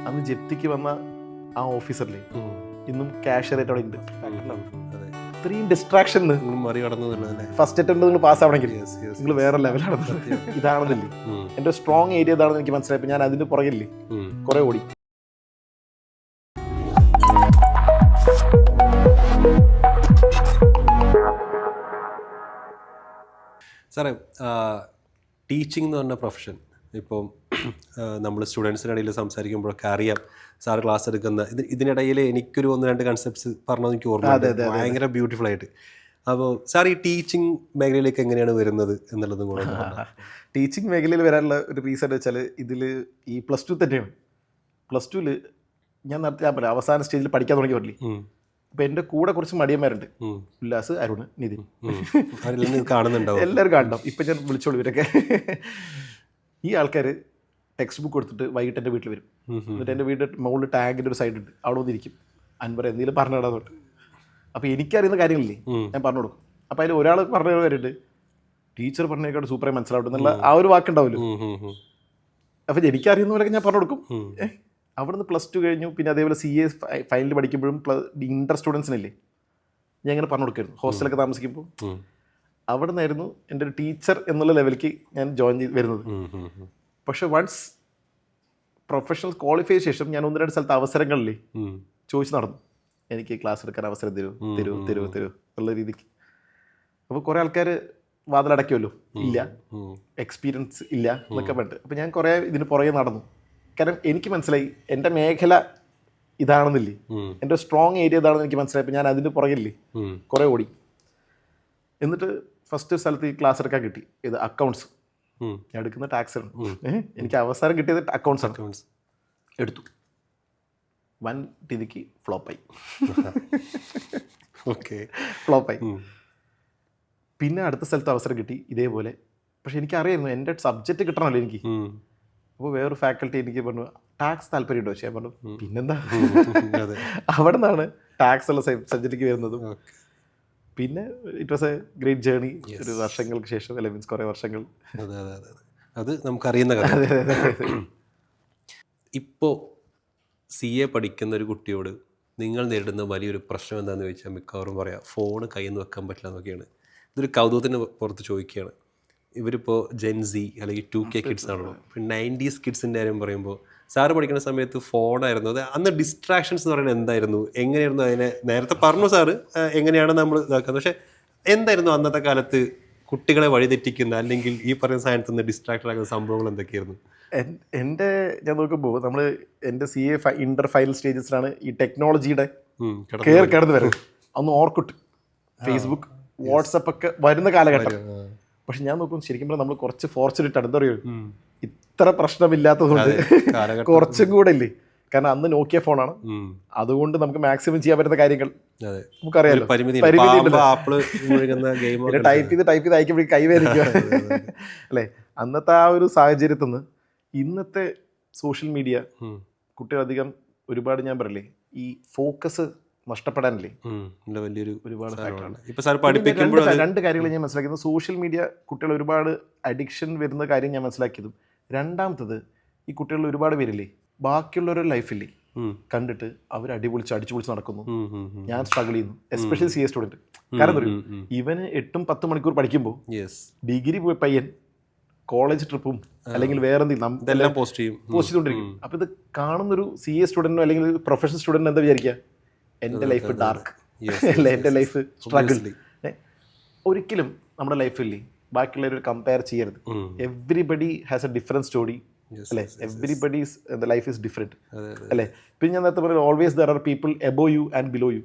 അന്ന് ജപ്തിക്ക് വന്ന ആ ഓഫീസറിലെ ഇന്നും ക്യാഷ്യറായിട്ട് അവിടെ ഉണ്ട്. ഇത്രയും ഡിസ്ട്രാക്ഷൻ ഫസ്റ്റ് അറ്റംപ്റ്റ് നിങ്ങൾ പാസ് ആവണമെങ്കിൽ നിങ്ങൾ വേറെ ലെവലാണ്. ഇതാണെന്നില്ലേ എൻ്റെ സ്ട്രോങ് ഏരിയ ഇതാണെന്ന് എനിക്ക് മനസ്സിലായപ്പോൾ ഞാൻ അതിന്റെ പുറകില്ലേ കുറെ ഓടി. സാറേ, ടീച്ചിങ് എന്ന് പറഞ്ഞ പ്രൊഫഷൻ ഇപ്പം നമ്മൾ സ്റ്റുഡൻസിൻ്റെ ഇടയിൽ സംസാരിക്കുമ്പോഴൊക്കെ അറിയാം സാറ് ക്ലാസ് എടുക്കുന്ന ഇതിനിടയിൽ എനിക്കൊരു 1-2 കൺസെപ്റ്റ്സ് പറഞ്ഞത് എനിക്ക് ഓർമ്മ ഭയങ്കര ബ്യൂട്ടിഫുൾ ആയിട്ട്. അപ്പോൾ സാർ ഈ ടീച്ചിങ് മേഖലയിലേക്ക് എങ്ങനെയാണ് വരുന്നത് എന്നുള്ളതും കൂടെ. ടീച്ചിങ് മേഖലയിൽ വരാനുള്ള ഒരു റീസൺ വെച്ചാൽ ഇതിൽ ഈ +2 തന്നെയാണ്. +2 ഞാൻ പറയാം അവസാന സ്റ്റേജിൽ പഠിക്കാൻ തുടങ്ങി പറ്റില്ലേ. അപ്പം എൻ്റെ കൂടെ കുറച്ച് മടിയന്മാരുണ്ട്, ഉല്ലാസ്, അരുൺ, നിതിൻ, കാണുന്നുണ്ടാവും, എല്ലാവരും കാണണം. ഇപ്പം ഞാൻ വിളിച്ചോളൂ ഇവരൊക്കെ. ഈ ആൾക്കാർ ടെക്സ്റ്റ് ബുക്ക് കൊടുത്തിട്ട് വൈകിട്ട് എൻ്റെ വീട്ടിൽ വരും. എന്നിട്ട് എൻ്റെ വീട് മുകളിൽ ടാങ്കിൻ്റെ ഒരു സൈഡ് ഉണ്ട്, അവിടെ വന്നിരിക്കും. അൻവർ എന്തെങ്കിലും പറഞ്ഞിടാൻ തൊട്ട്. അപ്പോൾ എനിക്കറിയുന്ന കാര്യങ്ങളില്ലേ ഞാൻ പറഞ്ഞു കൊടുക്കും. അപ്പോൾ അതിൽ ഒരാൾ പറഞ്ഞ കാര്യമുണ്ട്, ടീച്ചർ പറഞ്ഞേക്കാട് സൂപ്പറായി മനസ്സിലാവട്ടെ എന്നുള്ള ആ ഒരു വാക്കുണ്ടാവുമല്ലോ. അപ്പം എനിക്കറിയുന്നവരൊക്കെ ഞാൻ പറഞ്ഞു കൊടുക്കും. അവിടുന്ന് +2 കഴിഞ്ഞു. പിന്നെ അതേപോലെ CA ഫൈനൽ പഠിക്കുമ്പോഴും ഇന്റർ സ്റ്റുഡൻസിനില്ലേ ഞാൻ ഇങ്ങനെ പറഞ്ഞു കൊടുക്കായിരുന്നു. ഹോസ്റ്റലൊക്കെ താമസിക്കുമ്പോൾ അവിടെ നിന്നായിരുന്നു എൻ്റെ ഒരു ടീച്ചർ എന്നുള്ള ലെവലിലേക്ക് ഞാൻ ജോയിൻ ചെയ്ത് വരുന്നത്. പക്ഷെ വൺസ് പ്രൊഫഷണൽ ക്വാളിഫൈ ശേഷം ഞാൻ 1-2 സ്ഥലത്ത് അവസരങ്ങളില്ലേ ചോദിച്ചു നടന്നു, എനിക്ക് ക്ലാസ് എടുക്കാൻ അവസരം തരൂ എന്നുള്ള രീതിക്ക്. അപ്പോൾ കുറേ ആൾക്കാർ വാതിലടയ്ക്കുമല്ലോ, ഇല്ല എക്സ്പീരിയൻസ് ഇല്ല എന്നൊക്കെ പറഞ്ഞിട്ട്. അപ്പോൾ ഞാൻ കുറേ ഇതിന് പുറകെ നടന്നു. കാരണം എനിക്ക് മനസ്സിലായി എൻ്റെ മേഖല ഇതാണെന്നില്ലേ, എൻ്റെ സ്ട്രോങ് ഏരിയ ഇതാണെന്ന് എനിക്ക് മനസ്സിലായപ്പോൾ ഞാൻ അതിൻ്റെ പുറകില്ലേ കുറേ ഓടി. എന്നിട്ട് ഫസ്റ്റ് സ്ഥലത്ത് ഈ ക്ലാസ് എടുക്കാൻ കിട്ടി. ഇത് അക്കൗണ്ട്സ്. ഞാൻ എടുക്കുന്ന ടാക്സ് ആണ്. എനിക്ക് അവസരം കിട്ടിയത് അക്കൗണ്ട്സ് ആണ്. എടുത്തു. വൻ രീതിക്ക് ഫ്ലോപ്പായി. ഫ്ലോപ്പായി. പിന്നെ അടുത്ത സ്ഥലത്ത് അവസരം കിട്ടി ഇതേപോലെ. പക്ഷെ എനിക്കറിയായിരുന്നു എൻ്റെ സബ്ജക്റ്റ് കിട്ടണമല്ലോ എനിക്ക്. അപ്പോൾ വേറൊരു ഫാക്കൽറ്റി എനിക്ക് പറഞ്ഞു ടാക്സ് താല്പര്യമുണ്ടോ? പക്ഷേ ഞാൻ പറഞ്ഞു പിന്നെന്താ. അവിടെ നിന്നാണ് ടാക്സ് ഉള്ള സബ്ജക്റ്റിക്ക് വരുന്നതും. പിന്നെ it was A great journey. ഒരു വർഷങ്ങൾക്ക് ശേഷം മീൻസ് കുറേ വർഷങ്ങൾ അത് നമുക്കറിയുന്ന കാര്യം. ഇപ്പോൾ CA പഠിക്കുന്ന ഒരു കുട്ടിയോട് നിങ്ങൾ നേരിടുന്ന വലിയൊരു പ്രശ്നം എന്താണെന്ന് ചോദിച്ചാൽ മിക്കവാറും പറയാം ഫോൺ കയ്യിൽ നിന്ന് വെക്കാൻ പറ്റില്ല എന്നൊക്കെയാണ്. ഇതൊരു കൗതുകത്തിന് പുറത്ത് ചോദിക്കുകയാണ്. ഇവരിപ്പോൾ Gen-Z അല്ലെങ്കിൽ 2K കിഡ്സ് ആണല്ലോ. പിന്നെ 90s കിഡ്സിൻ്റെ കാര്യം പറയുമ്പോൾ സാറ് പഠിക്കുന്ന സമയത്ത് ഫോണായിരുന്നു. അത് അന്ന് ഡിസ്ട്രാക്ഷൻസ് എന്ന് പറയുന്നത് എന്തായിരുന്നു, എങ്ങനെയായിരുന്നു അതിനെ നേരത്തെ പറഞ്ഞു സാറ് എങ്ങനെയാണ് നമ്മൾ ഇതാക്കുന്നത്. പക്ഷേ എന്തായിരുന്നു അന്നത്തെ കാലത്ത് കുട്ടികളെ വഴിതെറ്റിക്കുന്ന അല്ലെങ്കിൽ ഈ പറയുന്ന സാധനത്തിൽ നിന്ന് ഡിസ്ട്രാക്ട് ആകുന്ന സംഭവങ്ങൾ എന്തൊക്കെയായിരുന്നു? എൻ്റെ ഞാൻ നോക്കുമ്പോൾ നമ്മൾ എൻ്റെ CA ഇന്റർ ഫൈനൽ സ്റ്റേജസിലാണ് ഈ ടെക്നോളജിയുടെ കടന്നു വരുന്നത്. അന്ന് ഓർക്കുട്ട്, ഫേസ്ബുക്ക്, വാട്സപ്പ് ഒക്കെ വരുന്ന കാലഘട്ടം. പക്ഷെ ഞാൻ നോക്കും ശരിക്കും പറഞ്ഞാൽ നമ്മൾ കുറച്ച് ഫോർച്യൂനേറ്റ് ആണ്. എന്താ പറയുക, ഇത്ര പ്രശ്നമില്ലാത്തതുകൊണ്ട് കുറച്ചും കൂടെ ഇല്ലേ. കാരണം അന്ന് നോക്കിയ ഫോണാണ്, അതുകൊണ്ട് നമുക്ക് മാക്സിമം ചെയ്യാൻ പറ്റുന്ന കാര്യങ്ങൾ നമുക്കറിയാലോ. ടൈപ്പ് ചെയ്ത് അയക്കുമ്പോഴേക്കും കൈവേദിക്കുക അല്ലേ. അന്നത്തെ ആ ഒരു സാഹചര്യത്തിൽ നിന്ന് ഇന്നത്തെ സോഷ്യൽ മീഡിയ കുട്ടികളധികം ഒരുപാട് ഞാൻ പറയില്ലേ ഈ ഫോക്കസ് നഷ്ടപ്പെടാനില്ലേ ഒരുപാട് ഫാക്ടറാണ്. 2 കാര്യങ്ങൾ ഞാൻ മനസ്സിലാക്കിയത്. സോഷ്യൽ മീഡിയ കുട്ടികൾ ഒരുപാട് അഡിക്ഷൻ വരുന്ന കാര്യം ഞാൻ മനസ്സിലാക്കിയതും. രണ്ടാമത്തത് ഈ കുട്ടികൾ ഒരുപാട് പേരില്ലേ ബാക്കിയുള്ളവരുടെ ലൈഫില്ലേ കണ്ടിട്ട് അവർ അടിച്ചു പൊളിച്ച് നടക്കുന്നു. ഞാൻ സ്ട്രഗിൾ ചെയ്യുന്നു, എസ്പെഷ്യലി CA സ്റ്റുഡൻറ്റ്. കാരണം ഇവന് 8-10 മണിക്കൂർ പഠിക്കുമ്പോൾ ഡിഗ്രി പോയ പയ്യൻ കോളേജ് ട്രിപ്പും അല്ലെങ്കിൽ വേറെ എന്തെങ്കിലും പോസ്റ്റ് ചെയ്തുകൊണ്ടിരിക്കും. അപ്പോൾ ഇത് കാണുന്നൊരു CA സ്റ്റുഡൻറ്റോ അല്ലെങ്കിൽ പ്രൊഫഷണൽ സ്റ്റുഡൻറ്റ് എന്താ വിചാരിക്കുക, എൻ്റെ ലൈഫ് ഡാർക്ക് അല്ലേ, എൻ്റെ ലൈഫ് സ്ട്രഗിൾ. ഒരിക്കലും നമ്മുടെ ലൈഫില്ലേ ബാക്കിയുള്ളവർ കമ്പയർ ചെയ്യരുത്. Everybody has a different story അല്ലേ. എവ്രിബഡീസ് ലൈഫ് ഈസ് ഡിഫറെൻറ്റ് അല്ലേ. പിന്നെ ഞാൻ നേരത്തെ പറയുന്നത് always there are people above you and below you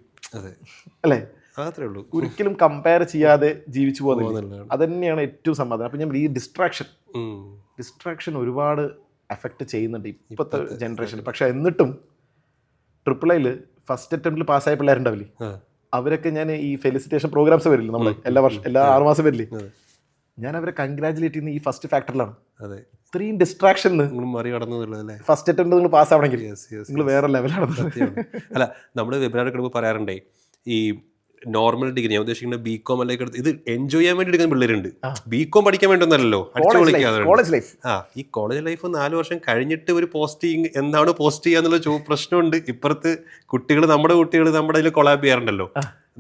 അല്ലേ. ഒരിക്കലും കമ്പയർ ചെയ്യാതെ ജീവിച്ചു പോകുന്നില്ല. അത് തന്നെയാണ് ഏറ്റവും സമാധാനം. അപ്പം ഞാൻ ഈ ഡിസ്ട്രാക്ഷൻ ഒരുപാട് എഫക്റ്റ് ചെയ്യുന്നുണ്ട് ഇപ്പോഴത്തെ ജനറേഷനിൽ. പക്ഷെ എന്നിട്ടും AAA ഫസ്റ്റ് അറ്റംപ്റ്റിൽ പാസ്സായ പിള്ളേരുണ്ടാവില്ലേ, അവരൊക്കെ ഞാൻ ഈ ഫെലിസിറ്റേഷൻ പ്രോഗ്രാംസ് വരില്ലേ നമ്മൾ എല്ലാ 6 മാസം വരില്ലേ, ഞാൻ അവരെ കൺഗ്രാജുലേറ്റ് ചെയ്യുന്ന ഈ ഫസ്റ്റ് ഫാക്ടറിലാണ്. ഇത്രയും ഡിസ്ട്രാക്ഷൻ ഫസ്റ്റ് അറ്റംപ്റ്റ് നിങ്ങൾ പാസ് ആവണമെങ്കിൽ നിങ്ങൾ വേറെ ലെവലാണ്. അല്ല, നമ്മൾ വെബിനാർ എടുക്കുമ്പോൾ പറയാറുണ്ടേ ഈ നോർമൽ ഡിഗ്രി, ഞാൻ ഉദ്ദേശിക്കുന്നത് ബികോം അല്ലെങ്കിൽ ഇത് എൻജോയ് ചെയ്യാൻ വേണ്ടി എടുക്കുന്ന പിള്ളേരുണ്ട്. ബികോം പഠിക്കാൻ വേണ്ടൊന്നല്ലോ, അടിച്ചു പൊളിക്കാതെ. കോളേജ് ലൈഫ് ഈ കോളേജ് ലൈഫ് 4 വർഷം കഴിഞ്ഞിട്ട് ഒരു പോസ്റ്റിങ് എന്താണ് പോസ്റ്റ് ചെയ്യാന്നുള്ള പ്രശ്നമുണ്ട്. ഇപ്പുറത്ത് കുട്ടികൾ, നമ്മുടെ കുട്ടികൾ നമ്മുടെ ഇതിൽ കൊളാബ് ചെയ്യാറുണ്ടല്ലോ,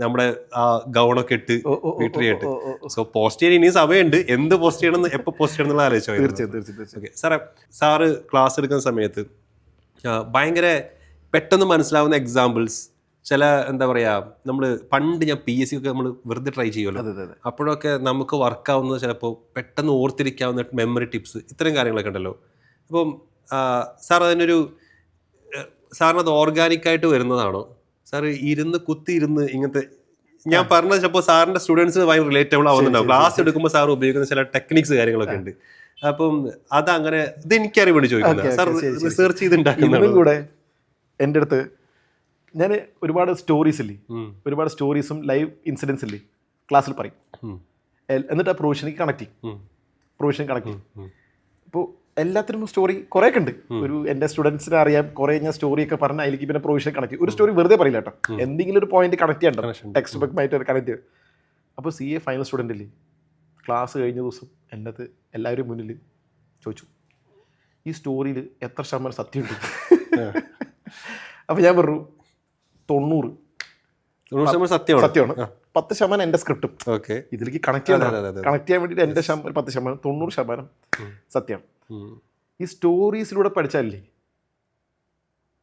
നമ്മുടെ ആ ഗൗണൊക്കെ ഇട്ട് വീട്ടിലിട്ട്. സോ പോസ്റ്റ് ചെയ്യാൻ ഇനിയും സമയമുണ്ട്. എന്ത് പോസ്റ്റ് ചെയ്യണം, എപ്പോൾ പോസ്റ്റ് ചെയ്യണം എന്നുള്ള ആലോചിച്ചോ? തീർച്ചയായും. ഓക്കെ സാറ് ക്ലാസ് എടുക്കുന്ന സമയത്ത് ഭയങ്കര പെട്ടെന്ന് മനസ്സിലാവുന്ന എക്സാമ്പിൾസ്, ചില എന്താ പറയുക, നമ്മൾ പണ്ട് ഞാൻ PSC ഒക്കെ നമ്മൾ വെറുതെ ട്രൈ ചെയ്യുമല്ലോ, അപ്പോഴൊക്കെ നമുക്ക് വർക്കാവുന്നത് ചിലപ്പോൾ പെട്ടെന്ന് ഓർത്തിരിക്കാവുന്ന മെമ്മറി ടിപ്സ്, ഇത്തരം കാര്യങ്ങളൊക്കെ ഉണ്ടല്ലോ. അപ്പം സാർ അതിനൊരു സാറിനത് ഓർഗാനിക്കായിട്ട് വരുന്നതാണോ? സാർ കുത്തിയിരുന്ന് ഇങ്ങനത്തെ, ഞാൻ പറഞ്ഞത് ചിലപ്പോൾ സാറിൻ്റെ സ്റ്റുഡൻസിന് ഭയങ്കര റിലേറ്റബിൾ ആവുന്നുണ്ടാവും. ക്ലാസ് എടുക്കുമ്പോൾ സാർ ഉപയോഗിക്കുന്ന ചില ടെക്നിക്സ് കാര്യങ്ങളൊക്കെ ഉണ്ട്. അപ്പം അതങ്ങനെ ഇത് എനിക്കറിയാൻ വേണ്ടി ചോദിക്കുന്നത്. സാർ റിസർച്ച് ചെയ്തിട്ടുണ്ടാക്കുന്നതും കൂടെ എൻ്റെ അടുത്ത് ഞാൻ ഒരുപാട് സ്റ്റോറീസ് ഇല്ലേ, ഒരുപാട് സ്റ്റോറീസും ലൈവ് ഇൻസിഡൻസ് ഇല്ലേ ക്ലാസ്സിൽ പറയും. എന്നിട്ട് ആ പ്രൊവിഷനിലേക്ക് കണക്ട് ചെയ്യും. ഇപ്പോൾ എല്ലാത്തിനും സ്റ്റോറി കുറേ ഒക്കെ ഉണ്ട്. ഒരു എൻ്റെ സ്റ്റുഡൻസിനെ അറിയാം, കുറേ ഞാൻ സ്റ്റോറിയൊക്കെ പറഞ്ഞാൽ അതിലേക്ക് പിന്നെ പ്രൊവിഷൻ കണക്ട് ചെയ്യും. ഒരു സ്റ്റോറി വെറുതെ പറയില്ല കേട്ടോ, എന്തെങ്കിലും ഒരു പോയിന്റ് കണക്ട് ചെയ്യണ്ടോ, ടെക്സ്റ്റ് ബുക്കുമായിട്ട് കണക്ട് ചെയ്യും. അപ്പോൾ CA ഫൈനൽ സ്റ്റുഡൻ്റ് ഇല്ലേ, ക്ലാസ് കഴിഞ്ഞ ദിവസം എൻ്റെ അടുത്ത് എല്ലാവരും മുന്നിൽ ചോദിച്ചു, ഈ സ്റ്റോറിയിൽ എത്ര ശതമാനം സത്യമുണ്ട്? അപ്പോൾ ഞാൻ പറഞ്ഞു 90% സത്യമാണ്, 10% എൻ്റെ സ്ക്രിപ്റ്റും. ഇതിലേക്ക് കണക്ട് ചെയ്യാൻ വേണ്ടിയിട്ട് എൻ്റെ 10%, 90% സത്യമാണ്. ഈ സ്റ്റോറീസിലൂടെ പഠിച്ചാലേ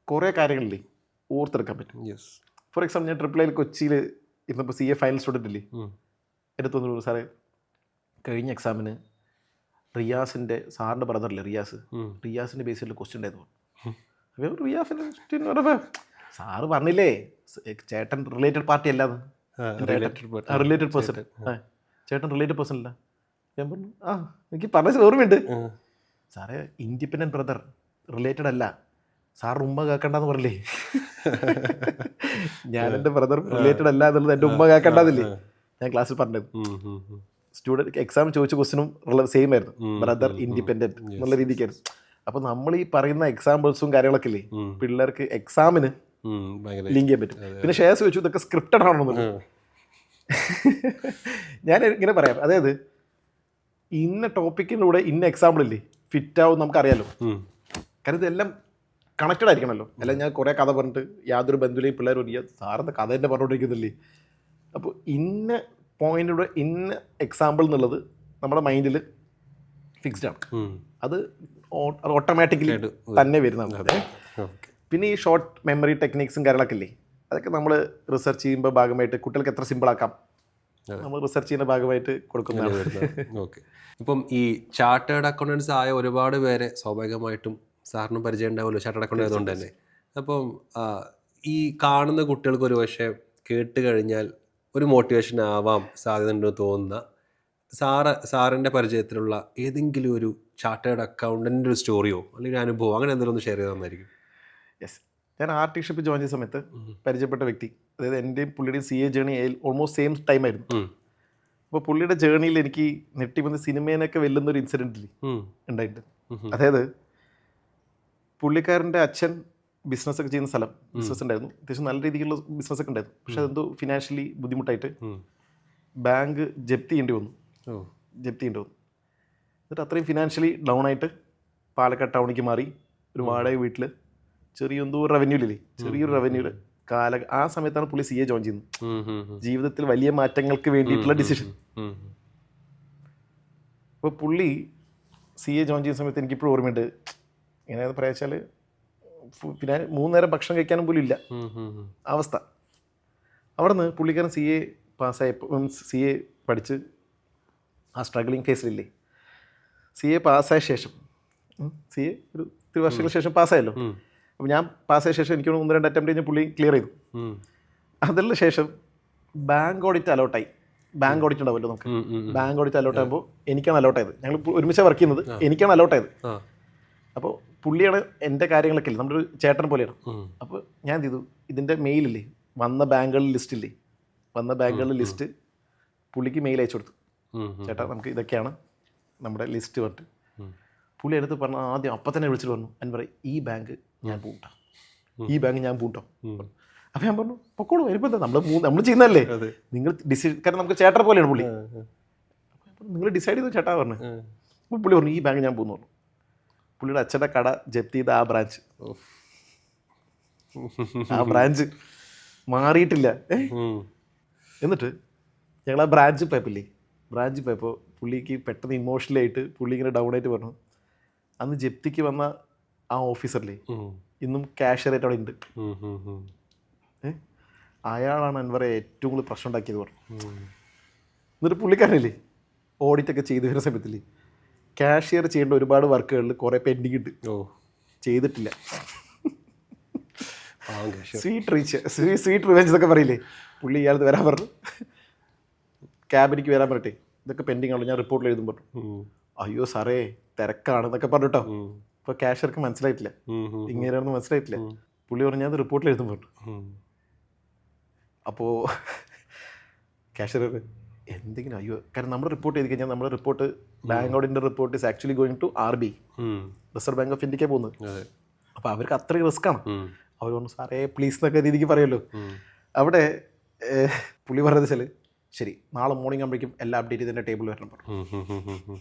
കുറേ കാര്യങ്ങളില്ലേ ഓർത്തെടുക്കാൻ പറ്റും. ഫോർ എക്സാമ്പിൾ, ഞാൻ ട്രിപ്പിൾ ഐയിൽ കൊച്ചിയിൽ ഇരുന്നപ്പോൾ CA ഫൈനൽ സ്റ്റുഡൻ്റ് ഇല്ലേ, എൻ്റെ തോന്നുന്നു സാറേ കഴിഞ്ഞ എക്സാമിന് റിയാസിൻ്റെ, സാറിൻ്റെ ബ്രദറില്ലേ റിയാസിൻ്റെ ബേസിലുള്ള ക്വസ്റ്റ്യൻ ഉണ്ടായിരുന്നു. അപ്പോൾ റിയാസിൻ്റെ സാറ് പറഞ്ഞില്ലേ ചേട്ടൻ റിലേറ്റഡ് പാർട്ടി അല്ലാതെ, റിലേറ്റഡ് പേഴ്സൺ, ചേട്ടൻ റിലേറ്റഡ് പേഴ്സൺ അല്ല. ഞാൻ പറഞ്ഞു എനിക്ക് പറഞ്ഞ ഓർമ്മയുണ്ട് സാറേ, ഇൻഡിപെൻഡൻറ്റ് ബ്രദർ റിലേറ്റഡ് അല്ല, സാർ ഉമ്മ കേൾക്കണ്ടെന്ന് പറഞ്ഞില്ലേ. ഞാൻ എൻ്റെ ബ്രദർ റിലേറ്റഡ് അല്ല എന്നുള്ളത് എൻ്റെ ഉമ്മ കേൾക്കണ്ടെന്നില്ലേ ഞാൻ ക്ലാസ്സിൽ പറഞ്ഞത്. സ്റ്റുഡൻറ്റ് എക്സാം ചോദിച്ച ക്വസ്റ്റിനും സെയിം ആയിരുന്നു, ബ്രദർ ഇൻഡിപെൻഡൻറ്റ് എന്നുള്ള രീതിക്കായിരുന്നു. അപ്പോൾ നമ്മൾ ഈ പറയുന്ന എക്സാമ്പിൾസും കാര്യങ്ങളൊക്കെ ഇല്ലേ പിള്ളേർക്ക് എക്സാമിന് ലിങ്ക് ചെയ്യാൻ പറ്റും. പിന്നെ ഷെയർസ് വെച്ചു ഇതൊക്കെ സ്ക്രിപ്റ്റഡ് ആണെന്ന് ഞാൻ ഇങ്ങനെ പറയാം. അതായത് ഇന്ന ടോപ്പിക്കിലൂടെ ഇന്ന എക്സാമ്പിൾ ഇല്ലേ ഫിറ്റ് ആവും നമുക്കറിയാലോ, കാരണം ഇതെല്ലാം കണക്റ്റഡ് ആയിരിക്കണമല്ലോ. അല്ല ഞാൻ കുറേ കഥ പറഞ്ഞിട്ട് യാതൊരു ബന്ധുവിലെയും പിള്ളേർ പറയുക സാറിൻ്റെ കഥ തന്നെ പറഞ്ഞുകൊണ്ടിരിക്കുന്നില്ലേ. അപ്പോൾ ഇന്ന പോയിന്റിലൂടെ ഇന്ന എക്സാമ്പിൾ എന്നുള്ളത് നമ്മുടെ മൈൻഡിൽ ഫിക്സ്ഡ് ആണ്, അത് ഓട്ടോമാറ്റിക്കലി തന്നെ വരുന്നതാണ്. പിന്നെ ഈ ഷോർട്ട് മെമ്മറി ടെക്നിക്സും കാര്യങ്ങളൊക്കെ ഇല്ലേ, അതൊക്കെ നമ്മൾ റിസർച്ച് ചെയ്യുമ്പോൾ ഭാഗമായിട്ട് കുട്ടികൾക്ക് എത്ര സിമ്പിളാക്കാം നമ്മൾ റിസർച്ച് ചെയ്യുന്ന ഭാഗമായിട്ട് കൊടുക്കുന്നതാണ്. ഓക്കെ. ഇപ്പം ഈ ചാർട്ടേഡ് അക്കൗണ്ടൻസ് ആയ ഒരുപാട് പേരെ സ്വാഭാവികമായിട്ടും സാറിനും പരിചയം ഉണ്ടാവുമല്ലോ, ചാർട്ടേഡ് അക്കൗണ്ട് ആയതുകൊണ്ട് തന്നെ. അപ്പം ഈ കാണുന്ന കുട്ടികൾക്ക് ഒരു പക്ഷേ കേട്ട് കഴിഞ്ഞാൽ ഒരു മോട്ടിവേഷൻ ആവാൻ സാധ്യത ഉണ്ടെന്ന് തോന്നുന്ന സാറിൻ്റെ പരിചയത്തിലുള്ള ഏതെങ്കിലും ഒരു ചാർട്ടേഡ് അക്കൗണ്ടൻ്റ് ഒരു സ്റ്റോറിയോ അല്ലെങ്കിൽ അനുഭവം അങ്ങനെ എന്തെങ്കിലും ഒന്ന് ഷെയർ ചെയ്ത് തന്നായിരിക്കും. യെസ്, ഞാൻ ആർട്ടിഷിപ്പ് ജോയിൻ ചെയ്ത സമയത്ത് പരിചയപ്പെട്ട വ്യക്തി, അതായത് എൻ്റെയും പുള്ളിയുടെയും CA journey almost same time ആയിരുന്നു. അപ്പോൾ പുള്ളിയുടെ ജേണിയിൽ എനിക്ക് നെട്ടിപ്പന്ത് സിനിമേനൊക്കെ വെല്ലുന്നൊരു ഇൻസിഡൻറ്റിൽ ഉണ്ടായിട്ടുണ്ട്. അതായത് പുള്ളിക്കാരൻ്റെ അച്ഛൻ ബിസിനസ്സൊക്കെ ചെയ്യുന്ന സ്ഥലം, ബിസിനസ് ഉണ്ടായിരുന്നു, അത്യാവശ്യം നല്ല രീതിയിലുള്ള ബിസിനസ്സൊക്കെ ഉണ്ടായിരുന്നു. പക്ഷെ അതെന്തോ ഫിനാൻഷ്യലി ബുദ്ധിമുട്ടായിട്ട് ബാങ്ക് ജപ്തി ചെയ്യേണ്ടി വന്നു. എന്നിട്ട് അത്രയും ഫിനാൻഷ്യലി ഡൗൺ ആയിട്ട് പാലക്കാട് ടൗണിലേക്ക് മാറി ഒരു വാടക വീട്ടിൽ ചെറിയൊരു റവന്യൂല് ആ സമയത്താണ് പുള്ളി CA ജോയിൻ ചെയ്യുന്നത്. ജീവിതത്തിൽ വലിയ മാറ്റങ്ങൾക്ക് വേണ്ടിയിട്ടുള്ള ഡിസിഷൻ. അപ്പോൾ പുള്ളി CA ജോയിൻ ചെയ്യുന്ന സമയത്ത് എനിക്കിപ്പോഴും ഓർമ്മയുണ്ട്, എങ്ങനെയാണെന്ന് പറയാച്ചാൽ 3 നേരം ഭക്ഷണം കഴിക്കാനും പോലും ഇല്ല അവസ്ഥ. അവിടെ നിന്ന് പുള്ളിക്കാരൻ CA പാസ്സായപ്പോൾ CA പഠിച്ച് ആ സ്ട്രഗ്ലിങ് ഫേസിലില്ലേ, CA പാസ്സായ ശേഷം CA ഒരു 3 വർഷങ്ങൾക്ക് ശേഷം പാസ്സായല്ലോ. അപ്പോൾ ഞാൻ പാസ്സായ ശേഷം എനിക്ക് 1-2 അറ്റംപ്റ്റ് കഴിഞ്ഞ് പുള്ളി ക്ലിയർ ചെയ്തു. അതിന് ശേഷം ബാങ്ക് ഓഡിറ്റ് അലോട്ടായി. ബാങ്ക് ഓഡിറ്റ് ഉണ്ടാവുമല്ലോ നമുക്ക്, ബാങ്ക് ഓഡിറ്റ് അലോട്ട് ആകുമ്പോൾ എനിക്കാണ് അലോട്ടായത്. ഞങ്ങൾ ഒരുമിച്ച് വർക്ക് ചെയ്യുന്നത്, എനിക്കാണ് അലോട്ടായത്. അപ്പോൾ പുള്ളിയാണ് എൻ്റെ കാര്യങ്ങളൊക്കെ ഇല്ലേ, നമ്മുടെ ഒരു ചേട്ടൻ പോലെയാണ്. അപ്പോൾ ഞാൻ എന്ത് ചെയ്തു, ഇതിൻ്റെ മെയിലില്ലേ വന്ന ബാങ്കുകളുടെ ലിസ്റ്റ് പുള്ളിക്ക് മെയിൽ അയച്ചു കൊടുത്തു. ചേട്ടാ നമുക്ക് ഇതൊക്കെയാണ് നമ്മുടെ ലിസ്റ്റ് പറഞ്ഞിട്ട് പുള്ളി അടുത്ത് പറഞ്ഞു. ആദ്യം അപ്പം തന്നെ വിളിച്ചിട്ട് പറഞ്ഞു, അൻവർ ഈ ബാങ്ക് ഞാൻ പൂട്ടോ. അപ്പം ഞാൻ പറഞ്ഞു പൊക്കോളൂ, വരുമ്പോൾ എന്താ നമ്മൾ ചെയ്യുന്നതല്ലേ, അതെ. നിങ്ങൾ ഡിസൈഡ്, കാരണം നമുക്ക് ചേട്ടനെ പോലെയാണ് പുള്ളി, നിങ്ങൾ ഡിസൈഡ് ചെയ്തു ചേട്ടാ പറഞ്ഞു. അപ്പോൾ പുള്ളി പറഞ്ഞു ഈ ബാങ്ക് ഞാൻ പോകുന്നു പറഞ്ഞു. പുള്ളിയുടെ അച്ഛൻ്റെ കട ജപ്തി ചെയ്ത ആ ബ്രാഞ്ച്, ആ ബ്രാഞ്ച് മാറിയിട്ടില്ല. എന്നിട്ട് ഞങ്ങൾ ആ ബ്രാഞ്ച് പോയപ്പില്ലേ, ബ്രാഞ്ച് പോയപ്പോൾ പുള്ളിക്ക് പെട്ടെന്ന് ഇമോഷണലായിട്ട് പുള്ളി ഇങ്ങനെ ഡൗൺ ആയിട്ട് പറഞ്ഞു, അന്ന് ജപ്തിക്ക് വന്ന ആ ഓഫീസറില്ലേ ഇന്നും ക്യാഷ്യറായിട്ട് അവിടെ ഉണ്ട്, അയാളാണ് അൻവറെ ഏറ്റവും കൂടുതൽ പ്രശ്നം ഉണ്ടാക്കിയത് പറഞ്ഞു. എന്നിട്ട് പുള്ളിക്കാരനില്ലേ ഓഡിറ്റൊക്കെ ചെയ്ത് വരുന്ന സമയത്തില്ലേ ക്യാഷ്യർ ചെയ്യേണ്ട ഒരുപാട് വർക്കുകളിൽ കുറേ പെൻഡിങ് ഉണ്ട്, ചെയ്തിട്ടില്ല. സ്വീറ്റ് റിവെഞ്ച് എന്നൊക്കെ പറയില്ലേ, പുള്ളി ഇയാൾ വരാൻ പറഞ്ഞു, ക്യാബിനിക്ക് വരാൻ പറഞ്ഞിട്ടേ ഇതൊക്കെ പെൻഡിങ് ആണല്ലോ, ഞാൻ റിപ്പോർട്ടിൽ എഴുതും പറഞ്ഞു. അയ്യോ സാറേ തിരക്കാണെന്നൊക്കെ പറഞ്ഞിട്ടോ. അപ്പോൾ ക്യാഷ്യർക്ക് മനസ്സിലായിട്ടില്ല, ഇങ്ങനെയാണെന്ന് മനസ്സിലായിട്ടില്ല. പുള്ളി പറഞ്ഞു ഞാൻ റിപ്പോർട്ടിൽ എഴുതും പറഞ്ഞു. അപ്പോൾ ക്യാഷ്യർ എന്തെങ്കിലും അയ്യോ, കാരണം നമ്മൾ റിപ്പോർട്ട് ചെയ്ത് കഴിഞ്ഞാൽ നമ്മുടെ റിപ്പോർട്ട് ബാങ്ക് ഓഡിറ്റിൻ്റെ report is actually going to RBI, reserve bank of ഇന്ത്യക്ക് പോകുന്നത്. അപ്പോൾ അവർക്ക് അത്രയും റിസ്ക് ആണ്. അവർ പറഞ്ഞു സാറേ പ്ലീസ് എന്നൊക്കെ രീതിക്ക് പറയുമല്ലോ. അവിടെ പുള്ളി പറഞ്ഞത് വെച്ചാൽ ശരി നാളെ മോർണിംഗ് ആകുമ്പോഴേക്കും എല്ലാം അപ്ഡേറ്റ് ചെയ്ത് എൻ്റെ ടേബിൾ വരണം പറഞ്ഞു.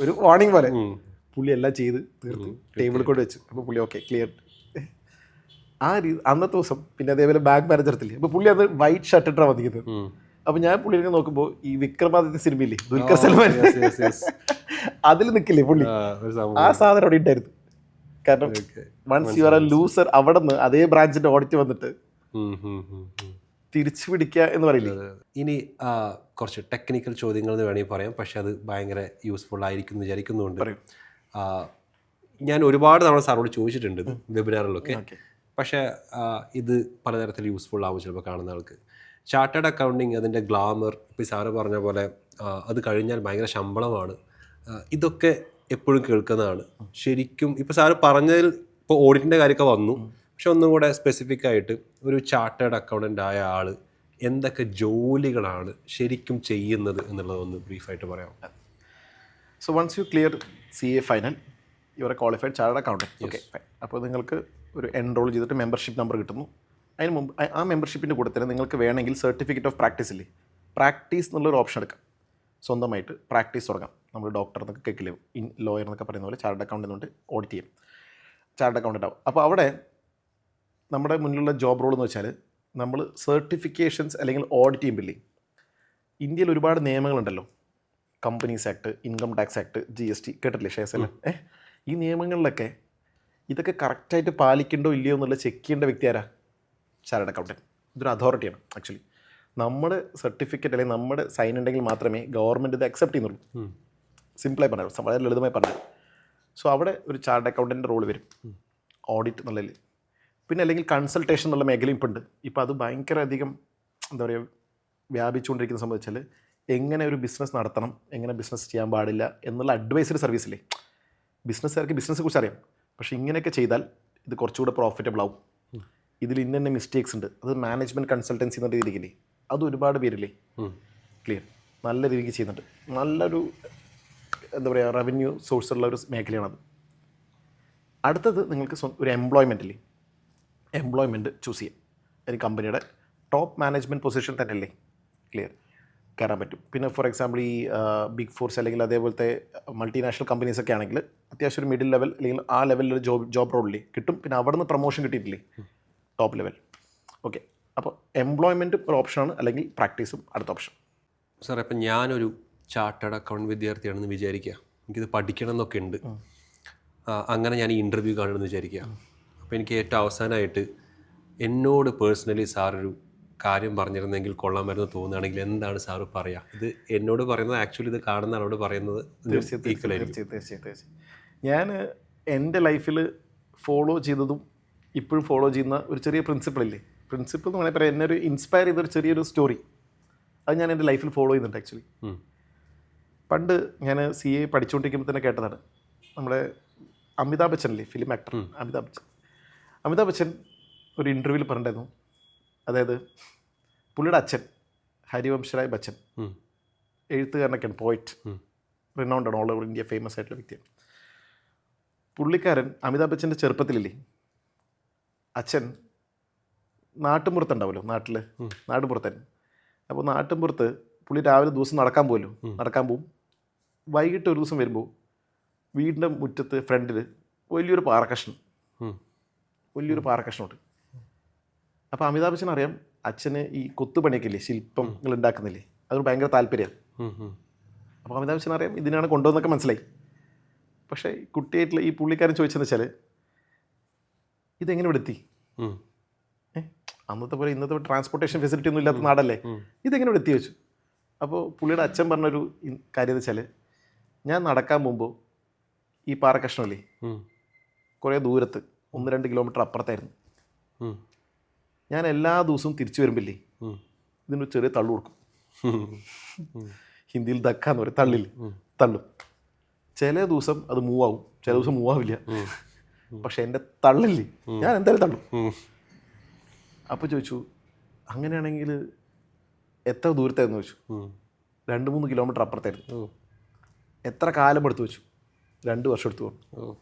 ഒരു വാർണിംഗ് പോലെ പുള്ളി എല്ലാം ചെയ്ത് തീർത്ത് ടേബിളിൽ കൊണ്ട് വെച്ചു. അപ്പോൾ പുള്ളി ഓക്കെ ക്ലിയർ. ആ അന്നത്തെ ദിവസം പിന്നെ അതേപോലെ ബാങ്ക് മാനേജർ എത്തില്ലേ, അപ്പോൾ പുള്ളി അത് വൈറ്റ് ഷർട്ട് ഇട്ടാണ് വന്നിരിക്കുന്നത്. അപ്പോൾ ഞാൻ പുള്ളിനെ നോക്കുമ്പോൾ ഈ വിക്രമാദിത്യ സിനിമയില്ലേ ദുൽഖർ സൽമാൻ, അതിൽ നിൽക്കില്ലേ പുള്ളി, ആ സാധനം അവിടെ ഉണ്ടായിരുന്നു. കാരണം once you are a loser, അവിടെ നിന്ന് അതേ ബ്രാഞ്ചിന്റെ ഓഡിറ്റ് വന്നിട്ട് തിരിച്ചു പിടിക്കുക എന്ന് പറയില്ലേ. ഇനി കുറച്ച് ടെക്നിക്കൽ ചോദ്യങ്ങൾ എന്ന് വേണമെങ്കിൽ പറയാം, പക്ഷെ അത് ഭയങ്കര യൂസ്ഫുൾ ആയിരിക്കും എന്ന് വിചാരിക്കുന്നുണ്ട്. ഞാൻ ഒരുപാട് തവണ സാറോട് ചോദിച്ചിട്ടുണ്ട് വെബിനാറിലൊക്കെ, പക്ഷേ ഇത് പലതരത്തിൽ യൂസ്ഫുൾ ആവും ചിലപ്പോൾ കാണുന്ന ആൾക്ക്. ചാർട്ടേഡ് അക്കൗണ്ടിങ് അതിൻ്റെ ഗ്ലാമർ, ഇപ്പോൾ സാറ് പറഞ്ഞ പോലെ അത് കഴിഞ്ഞാൽ ഭയങ്കര ശമ്പളമാണ്, ഇതൊക്കെ എപ്പോഴും കേൾക്കുന്നതാണ്. ശരിക്കും ഇപ്പോൾ സാറ് പറഞ്ഞതിൽ ഇപ്പോൾ ഓഡിറ്റിൻ്റെ കാര്യമൊക്കെ വന്നു, പക്ഷെ ഒന്നും കൂടെ സ്പെസിഫിക് ആയിട്ട് ഒരു ചാർട്ടേഡ് അക്കൗണ്ടൻ്റ് ആയ ആൾ എന്തൊക്കെ ജോലികളാണ് ശരിക്കും ചെയ്യുന്നത് എന്നുള്ളതൊന്ന് ബ്രീഫായിട്ട് പറയാം. So once you clear CA final, you are a qualified chartered accountant. Okay fine. അപ്പോൾ നിങ്ങൾക്ക് ഒരു എൻറോൾ ചെയ്തിട്ട് മെമ്പർഷിപ്പ് നമ്പർ കിട്ടുന്നു. അതിന് മുമ്പ് ആ മെമ്പർഷിപ്പിൻ്റെ കൂടെ തന്നെ നിങ്ങൾക്ക് വേണമെങ്കിൽ സർട്ടിഫിക്കറ്റ് ഓഫ് പ്രാക്ടീസ് ഇല്ലേ, പ്രാക്ടീസ് എന്നുള്ളൊരു ഓപ്ഷൻ എടുക്കാം. സ്വന്തമായിട്ട് പ്രാക്ടീസ് തുടങ്ങാം. നമ്മൾ ഡോക്ടർ എന്നൊക്കെ കേൾക്കില്ലേ, ലോയർ എന്നൊക്കെ പറയുന്ന പോലെ ചാർട്ടേഡ് അക്കൗണ്ടൻ്റ് എന്നുകൊണ്ട് ഓഡിറ്റ് ചെയ്യും, ചാർട്ടേഡ് അക്കൗണ്ടൻ്റ് ആവും. അപ്പോൾ അവിടെ നമ്മുടെ മുന്നിലുള്ള ജോബ് റോൾ എന്ന് വെച്ചാൽ നമ്മൾ സർട്ടിഫിക്കേഷൻസ് അല്ലെങ്കിൽ ഓഡിറ്റ് ചെയ്യുമ്പില്ലേ, ഇന്ത്യയിൽ ഒരുപാട് നിയമങ്ങളുണ്ടല്ലോ, companies act, income tax act, GST കേട്ടിട്ടില്ലേ, ഷെയർസ് എല്ലാം. ഈ നിയമങ്ങളിലൊക്കെ ഇതൊക്കെ കറക്റ്റായിട്ട് പാലിക്കണ്ടോ ഇല്ലയോ എന്നുള്ള ചെക്ക് ചെയ്യേണ്ട വ്യക്തി ആരാ? Chartered accountant. ഇതൊരു അതോറിറ്റിയാണ് ആക്ച്വലി. നമ്മുടെ സർട്ടിഫിക്കറ്റ് അല്ലെങ്കിൽ നമ്മുടെ സൈൻ ഉണ്ടെങ്കിൽ മാത്രമേ ഗവൺമെൻറ് ഇത് അക്സെപ്റ്റ് ചെയ്യുന്നുള്ളൂ. സിമ്പിളായി പറഞ്ഞു, വളരെ ലളിതമായി പറഞ്ഞു. സോ അവിടെ ഒരു ചാർട്ടേഡ് അക്കൗണ്ടൻറ്റിൻ്റെ റോൾ വരും ഓഡിറ്റ് എന്നുള്ളതിൽ. പിന്നെ അല്ലെങ്കിൽ കൺസൾട്ടേഷൻ എന്നുള്ള മേഖലയും ഇപ്പോൾ ഉണ്ട്. ഇപ്പോൾ അത് ഭയങ്കര അധികം എന്താ പറയുക വ്യാപിച്ചുകൊണ്ടിരിക്കുന്ന സംബന്ധിച്ചാൽ എങ്ങനെ ഒരു ബിസിനസ് നടത്തണം, എങ്ങനെ ബിസിനസ് ചെയ്യാൻ പാടില്ല എന്നുള്ള അഡ്വൈസറി സർവീസില്ലേ. ബിസിനസ്സുകാർക്ക് ബിസിനസ്സിനെ കുറിച്ച് അറിയാം, പക്ഷേ ഇങ്ങനെയൊക്കെ ചെയ്താൽ ഇത് കുറച്ചുകൂടെ പ്രോഫിറ്റബിൾ ആവും, ഇതിൽ ഇന്ന മിസ്റ്റേക്സ് ഉണ്ട്, അത് മാനേജ്മെൻറ്റ് കൺസൾട്ടൻസി എന്ന രീതിക്കില്ലേ, അത് ഒരുപാട് പേരില്ലേ ക്ലിയർ നല്ല രീതിക്ക് ചെയ്യുന്നുണ്ട്. നല്ലൊരു എന്താ പറയുക റവന്യൂ സോഴ്സുള്ള ഒരു മേഖലയാണത്. അടുത്തത് നിങ്ങൾക്ക് ഒരു എംപ്ലോയ്മെൻറ്റില്ലേ, എംപ്ലോയ്മെൻറ്റ് ചൂസ് ചെയ്യാം. ഒരു കമ്പനിയുടെ ടോപ്പ് മാനേജ്മെൻറ്റ് പൊസിഷൻ തന്നെയല്ലേ ക്ലിയർ കയറാൻ പറ്റും. പിന്നെ ഫോർ എക്സാമ്പിൾ ഈ ബിഗ് ഫോർസ് അല്ലെങ്കിൽ അതേപോലത്തെ മൾട്ടിനാഷണൽ കമ്പനീസൊക്കെ ആണെങ്കിൽ അത്യാവശ്യം ഒരു മിഡിൽ ലെവൽ അല്ലെങ്കിൽ ആ ലെവലിലൊരു ജോബ് റോളില്ലേ കിട്ടും. പിന്നെ അവിടെ നിന്ന് പ്രൊമോഷൻ കിട്ടിയിട്ടില്ലേ ടോപ്പ് ലെവൽ. ഓക്കെ, അപ്പോൾ എംപ്ലോയ്മെൻറ്റും ഒരു ഓപ്ഷനാണ്, അല്ലെങ്കിൽ പ്രാക്ടീസും അടുത്ത ഓപ്ഷൻ. സാറേ ഇപ്പം ഞാനൊരു ചാർട്ടേഡ് അക്കൗണ്ട് വിദ്യാർത്ഥിയാണെന്ന് വിചാരിക്കുക, എനിക്കിത് പഠിക്കണം എന്നൊക്കെ ഉണ്ട്, അങ്ങനെ ഞാൻ ഈ ഇൻ്റർവ്യൂ കാണണമെന്ന് വിചാരിക്കുക. അപ്പോൾ എനിക്ക് ഏറ്റവും അവസാനമായിട്ട് എന്നോട് പേഴ്സണലി സാറൊരു കാര്യം പറഞ്ഞിരുന്നെങ്കിൽ കൊള്ളാമായിരുന്നു തോന്നുകയാണെങ്കിൽ എന്താണ് സാറ് പറയുക? ഇത് എന്നോട് പറയുന്നത് ആക്ച്വലി ഇത് കാണുന്ന ആളോട് പറയുന്നത് തീർച്ചയായും. ഞാൻ എൻ്റെ ലൈഫിൽ ഫോളോ ചെയ്തതും ഇപ്പോഴും ഫോളോ ചെയ്യുന്ന ഒരു ചെറിയ പ്രിൻസിപ്പിളില്ലേ, പ്രിൻസിപ്പിൾ എന്ന് വേണമെങ്കിൽ പറയാം, എന്നെ ഒരു ഇൻസ്പയർ ചെയ്തൊരു ചെറിയൊരു സ്റ്റോറി, അത് ഞാൻ എൻ്റെ ലൈഫിൽ ഫോളോ ചെയ്യുന്നുണ്ട് ആക്ച്വലി. പണ്ട് ഞാൻ CA പഠിച്ചുകൊണ്ടിരിക്കുമ്പോൾ തന്നെ കേട്ടതാണ്. നമ്മുടെ അമിതാഭ് ബച്ചൻ അല്ലേ, ഫിലിം ആക്ടർ അമിതാഭ് ബച്ചൻ ഒരു ഇൻ്റർവ്യൂവിൽ പറഞ്ഞിട്ടുണ്ടായിരുന്നു, അതായത് പുള്ളിയുടെ അച്ഛൻ ഹരിവംശറായ് ബച്ചൻ എഴുത്തുകാരനൊക്കെയാണ്, പോയിറ്റ്, റിനൗണ്ട് ആണ്, ഓൾ ഓവർ ഇന്ത്യ ഫേമസ് ആയിട്ടുള്ള വ്യക്തിയാണ്. പുള്ളിക്കാരൻ അമിതാഭ് ബച്ചൻ്റെ ചെറുപ്പത്തിലില്ലേ, അച്ഛൻ നാട്ടുമ്പുറത്തുണ്ടാവുമല്ലോ നാട്ടുപുറത്തന്നെ. അപ്പോൾ നാട്ടുമ്പുറത്ത് പുള്ളി രാവിലെ ദിവസം നടക്കാൻ പോവും. വൈകിട്ട് ഒരു ദിവസം വരുമ്പോൾ വീടിൻ്റെ മുറ്റത്ത് ഫ്രണ്ടിൽ വലിയൊരു പാറക്കഷ്ണമുണ്ട്. അപ്പോൾ അമിതാഭ് ബച്ചൻ അറിയാം അച്ഛന് ഈ കൊത്തുപണിയൊക്കെ ഇല്ലേ, ശില്പങ്ങൾ ഉണ്ടാക്കുന്നില്ലേ, അത് ഭയങ്കര താല്പര്യമാണ്. അപ്പോൾ അമിതാഭ് ബച്ചൻ അറിയാം ഇതിനാണ് കൊണ്ടുവന്നൊക്കെ മനസ്സിലായി. പക്ഷേ കുട്ടിയായിട്ടുള്ള ഈ പുള്ളിക്കാരൻ ചോദിച്ചതെന്ന് വെച്ചാൽ ഇതെങ്ങനെ ഇവിടെ എത്തി? അന്നത്തെ പോലെ ഇന്നത്തെ ട്രാൻസ്പോർട്ടേഷൻ ഫെസിലിറ്റി ഒന്നും ഇല്ലാത്ത നാടല്ലേ, ഇതെങ്ങനെ ഇവിടെ എത്തി വെച്ചു. അപ്പോൾ പുള്ളിയുടെ അച്ഛൻ പറഞ്ഞൊരു കാര്യം എന്ന് വെച്ചാൽ, ഞാൻ നടക്കാൻ പോകുമ്പോൾ ഈ പാറക്കഷ്ണമല്ലേ കുറേ ദൂരത്ത് 1-2 കിലോമീറ്റർ അപ്പുറത്തായിരുന്നു. ഞാൻ എല്ലാ ദിവസവും തിരിച്ചു വരുമ്പില്ലേ ഇതിനൊരു ചെറിയ തള്ളു കൊടുക്കും. ഹിന്ദിയിൽ ദക്കാന്ന് പറയും, തള്ളും. ചില ദിവസം അത് മൂവ് ആവും, ചില ദിവസം മൂവ് ആവില്ല. പക്ഷെ എൻ്റെ തള്ളില്ലേ ഞാൻ എന്തായാലും തള്ളും. അപ്പോൾ ചോദിച്ചു അങ്ങനെയാണെങ്കിൽ എത്ര ദൂരത്തായിരുന്നു ചോദിച്ചു. 2-3 കിലോമീറ്റർ അപ്പുറത്തായിരുന്നു. എത്ര കാലം എടുത്തു വെച്ചു? 2 വർഷം എടുത്തു പോകും.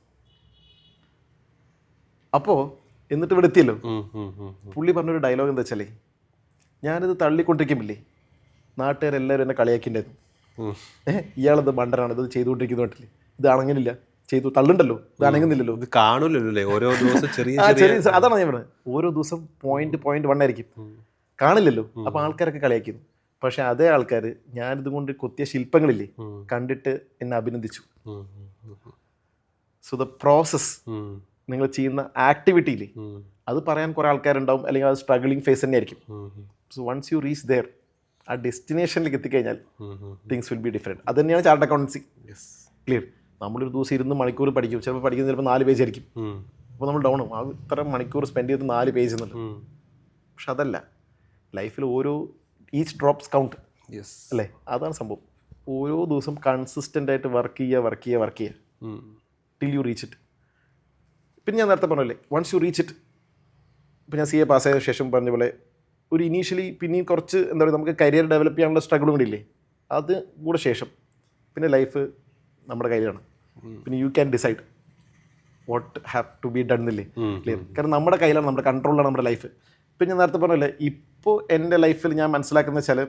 അപ്പോൾ എന്നിട്ട് ഇവിടെ എത്തിയല്ലോ. പുള്ളി പറഞ്ഞൊരു ഡയലോഗ് എന്താ വെച്ചാലേ, ഞാനിത് തള്ളിക്കൊണ്ടിരിക്കുമ്പില്ലേ നാട്ടുകാരെല്ലാവരും എന്നെ കളിയാക്കിണ്ടായിരുന്നു. ഇയാളത് മണ്ടനാണ്, ഇത് ചെയ്തുകൊണ്ടിരിക്കുന്നോട്ടില്ലേ, ഇത് അണങ്ങനില്ല, ചെയ്തു തള്ളുണ്ടല്ലോ, ഇത് അണങ്ങുന്നില്ലല്ലോ, ഇത് കാണൂലല്ലോ ഓരോ ദിവസം ചെറിയ അതാണ് ഞാൻ പറഞ്ഞത്. ഓരോ ദിവസം 0.1 ആയിരിക്കും, കാണില്ലല്ലോ. അപ്പോൾ ആൾക്കാരൊക്കെ കളിയാക്കുന്നു. പക്ഷെ അതേ ആൾക്കാർ ഞാനിതുകൊണ്ട് കൊത്തിയ ശില്പങ്ങളില്ലേ കണ്ടിട്ട് എന്നെ അഭിനന്ദിച്ചു. സോ ദ പ്രോസസ്, നിങ്ങൾ ചെയ്യുന്ന ആക്ടിവിറ്റിയില്ലേ അത് പറയാൻ കുറേ ആൾക്കാരുണ്ടാവും, അല്ലെങ്കിൽ അത് സ്ട്രഗിളിങ് ഫേസ് തന്നെ ആയിരിക്കും. So once you reach there, ആ ഡെസ്റ്റിനേഷനിലേക്ക് എത്തിക്കഴിഞ്ഞാൽ തിങ്സ് വിൽ ബി ഡിഫറെൻറ്റ്. അത് തന്നെയാണ് ചാർട്ടേഡ് അക്കൗണ്ടൻസി. ക്ലിയർ. നമ്മളൊരു ദിവസം 20 മണിക്കൂർ പഠിക്കും, ചിലപ്പോൾ പഠിക്കുന്നത് ചിലപ്പോൾ 4 പേജ് ആയിരിക്കും. അപ്പോൾ നമ്മൾ ഡൗൺ ആവും, ആ ഇത്ര മണിക്കൂർ സ്പെൻഡ് ചെയ്ത് 4 പേജ് എന്നുള്ളത്. പക്ഷെ അതല്ല ലൈഫിൽ ഓരോ ഈച്ച് ഡ്രോപ്സ് കൗണ്ട് അല്ലേ, അതാണ് സംഭവം. ഓരോ ദിവസം കൺസിസ്റ്റൻ്റ് ആയിട്ട് വർക്ക് ചെയ്യുക ടിൽ യു റീച്ച് ഇറ്റ്. പിന്നെ ഞാൻ നേരത്തെ പറഞ്ഞല്ലേ, വൺസ് യു റീച്ച് ഇറ്റ്, ഇപ്പോൾ ഞാൻ CA പാസ്സായതിനു ശേഷം പറഞ്ഞ പോലെ ഒരു ഇനീഷ്യലി പിന്നെയും കുറച്ച് എന്താ പറയുക നമുക്ക് കരിയർ ഡെവലപ്പ് ചെയ്യാനുള്ള സ്ട്രഗിളും കൂടി ഇല്ലേ, അത് കൂടെ ശേഷം പിന്നെ ലൈഫ് നമ്മുടെ കയ്യിലാണ്. പിന്നെ you can decide what have to be done എന്നില്ലേ, ക്ലിയർ. കാരണം നമ്മുടെ കയ്യിലാണ്, നമ്മുടെ കൺട്രോളിലാണ് നമ്മുടെ ലൈഫ്. ഇപ്പം ഞാൻ നേരത്തെ പറഞ്ഞല്ലേ, ഇപ്പോൾ എൻ്റെ ലൈഫിൽ ഞാൻ മനസ്സിലാക്കുന്നത് വെച്ചാൽ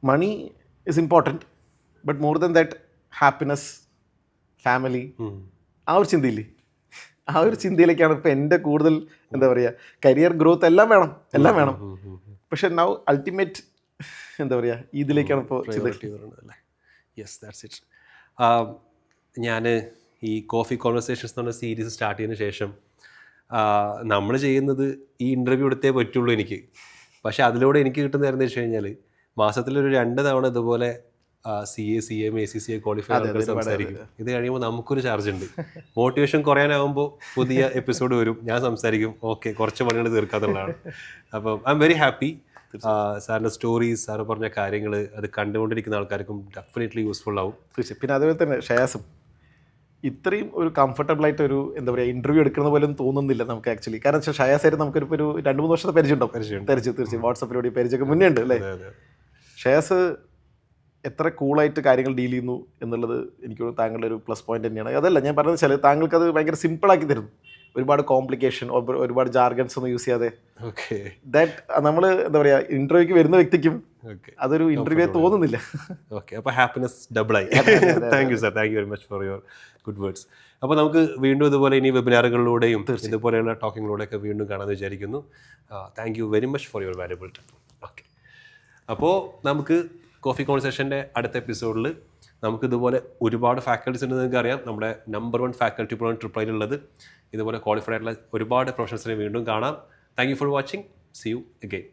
money is important, but more than that happiness, family, ആ ഒരു ചിന്തയില്ലേ, ആ ഒരു ചിന്തയിലേക്കാണ് ഇപ്പോൾ എൻ്റെ കൂടുതൽ എന്താ പറയുക കരിയർ ഗ്രോത്ത് എല്ലാം വേണം. പക്ഷെ നൗ അൾട്ടിമേറ്റ് എന്താ പറയുക ഇതിലേക്കാണ് ഇപ്പോൾ ചിന്ത. Yes, that's it. ഞാൻ ഈ കോഫി കോൺവെർസേഷൻസ് എന്ന് പറഞ്ഞ സീരീസ് സ്റ്റാർട്ട് ചെയ്തതിന് ശേഷം നമ്മൾ ചെയ്യുന്നത് ഈ ഇൻ്റർവ്യൂ എടുത്തേ പറ്റുള്ളൂ എനിക്ക്. പക്ഷെ അതിലൂടെ എനിക്ക് കിട്ടുന്നതായിരുന്നു വെച്ച് കഴിഞ്ഞാൽ മാസത്തിലൊരു 2 തവണ ഇതുപോലെ CA, CM, ACCA ക്വാളിഫൈ ആൾക്കാർ സംസാരിക്കും. ഇത് കഴിയുമ്പോൾ നമുക്കൊരു ചാർജ് ഉണ്ട്. മോട്ടിവേഷൻ കുറയാനാകുമ്പോൾ പുതിയ എപ്പിസോഡ് വരും, ഞാൻ സംസാരിക്കും, ഓക്കെ കുറച്ച് പണികൾ തീർക്കാന്നുള്ളതാണ്. അപ്പം ഐ എം വെരി ഹാപ്പി. സാറിൻ്റെ സ്റ്റോറീസ്, സാറ് പറഞ്ഞ കാര്യങ്ങൾ അത് കണ്ടുകൊണ്ടിരിക്കുന്ന ആൾക്കാർക്കും ഡെഫിനറ്റ്ലി യൂസ്ഫുൾ ആവും. തീർച്ചയായും. പിന്നെ അതുപോലെ തന്നെ ഷയാസും ഇത്രയും ഒരു കംഫർട്ടബിൾ ആയിട്ട് ഒരു എന്താ പറയുക ഇൻ്റർവ്യൂ എടുക്കുന്ന പോലും തോന്നുന്നില്ല നമുക്ക് ആക്ച്വലി. കാരണം വെച്ചാൽ ഷയാസായിട്ട് നമുക്കൊരു 2-3 വർഷത്തെ പരിചയം ഉണ്ടാവും. തീർച്ചയായും വാട്സപ്പിലൂടെ പരിചയമൊക്കെ മുന്നേ ഉണ്ട് അല്ലേ. ഷയാസ് എത്ര കൂളായിട്ട് കാര്യങ്ങൾ ഡീൽ ചെയ്യുന്നു എന്നുള്ളത് എനിക്ക് തോന്നുന്നു താങ്കളുടെ ഒരു പ്ലസ് പോയിന്റ് തന്നെയാണ്. അതല്ല ഞാൻ പറഞ്ഞത് വെച്ചാൽ താങ്കൾക്കത് ഭയങ്കര സിമ്പിളാക്കി തരുന്നു. ഒരുപാട് കോംപ്ലിക്കേഷൻ, ഒരുപാട് ജാർഗൻസ് ഒന്നും യൂസ് ചെയ്യാതെ. ദാറ്റ് നമ്മൾ എന്താ പറയുക ഇൻ്റർവ്യൂക്ക് വരുന്ന വ്യക്തിക്കും അതൊരു ഇൻ്റർവ്യൂ തോന്നുന്നില്ല. ഓക്കെ, അപ്പോൾ ഹാപ്പിനെസ് ഡബിളായി. Thank you sir, thank you very much for your good words. അപ്പോൾ നമുക്ക് വീണ്ടും ഇതുപോലെ ഇനി വെബിനാറുകളിലൂടെയും ഇതുപോലെയുള്ള ടോക്കിങ്ങിലൂടെയൊക്കെ വീണ്ടും കാണാമെന്ന് വിചാരിക്കുന്നു. Thank you very much for your valuable time. Okay, അപ്പോൾ നമുക്ക് കോഫി കോൺവെർസേഷൻ്റെ അടുത്ത എപ്പിസോഡിൽ നമുക്കിതുപോലെ ഒരുപാട് ഫാക്കൽറ്റീസ് ഉണ്ടെന്ന് നിങ്ങൾക്ക് അറിയാം. നമ്മുടെ നമ്പർ 1 ഫാക്കൽറ്റി ഇപ്പോൾ ട്രിപ്പിലുള്ളത് ഇതുപോലെ ക്വാളിഫൈഡ് ആയിട്ടുള്ള ഒരുപാട് പ്രൊഫഷണൽസിനെ വീണ്ടും കാണാം. Thank you for watching. See you again.